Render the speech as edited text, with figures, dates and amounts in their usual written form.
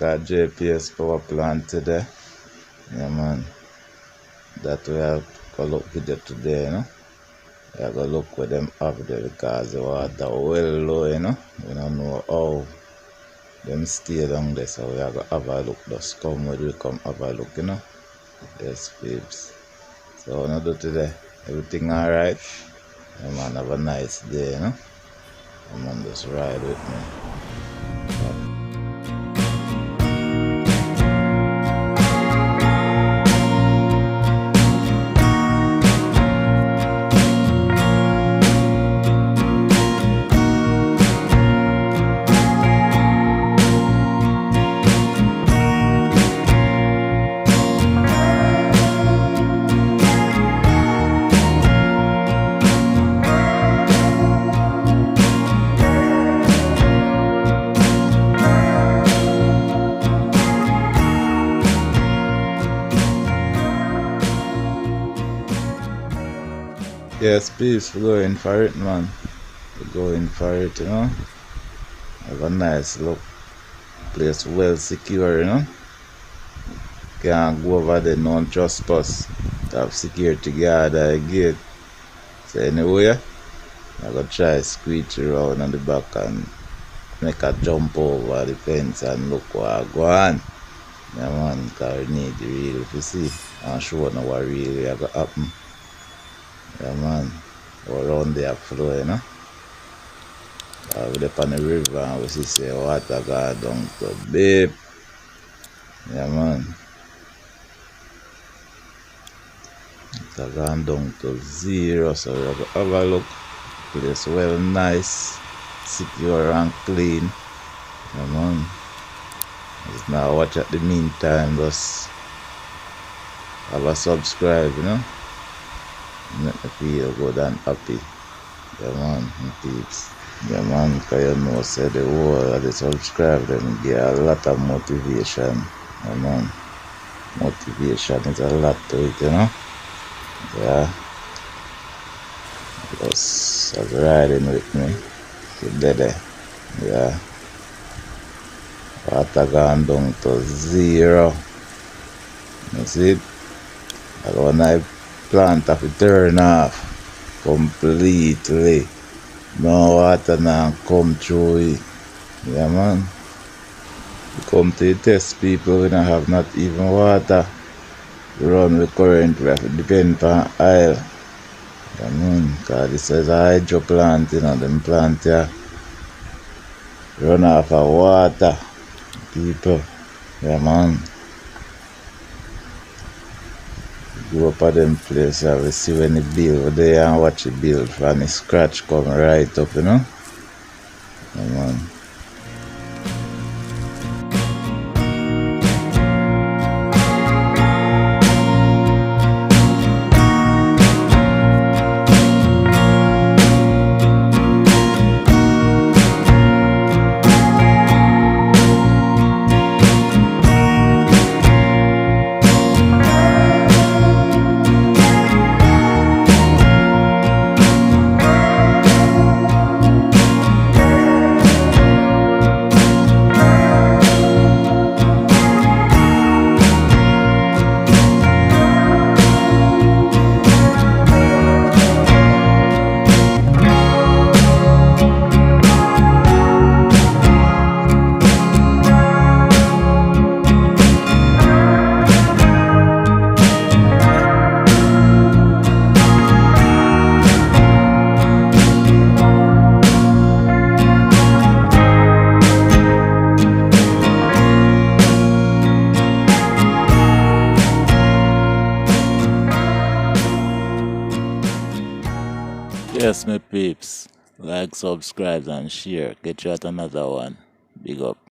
at JPS power plant today. Yeah, man. That we have go look video today, We have go look where them have there because the water well low, We don't know how them stay down there, so we have to have a look. Just come where we come have a look, Yes, babes. So what do today? Everything alright? Yeah, man, have a nice day, Come on, just ride with me. Yes, please, we're going for it, man. We're going for it, Have a nice look. Place well secure, Can't go over there, no trespass. Have security guard at the gate. So anyway, I'm gonna try squeeze around on the back and make a jump over the fence and look what go on. Yeah, man, because we need the real to see and show now what really going to happen. Yeah, man. Go around there flow, We're up on the river and we see say water go down to deep. Yeah, man. It's gone down to zero, so we have a look. Place well nice, secure and clean. Yeah, man. Just now watch at the meantime, just have a subscribe, Make me feel good and happy. Yeah, man, my peeps. Yeah, man, because you know, say the whole of the subscribe them get a lot of motivation. Yeah, man. Motivation is a lot to it, Yeah. Just riding with me today. Yeah. Water gone down to zero. You see it? And when I plant have to turn off completely. No water now come through it. Yeah, man. We come to the test people, we don't have not even water. We run with current, we have to depend on oil. Yeah, man. Because this is a hydro plant, them plant here. Run off of water. People. Yeah, man. Go up at them place, we see when the bill there and watch the bill from the scratch come right up, Yeah, man. Yes, my peeps. Like, subscribe, and share. Get you at another one. Big up.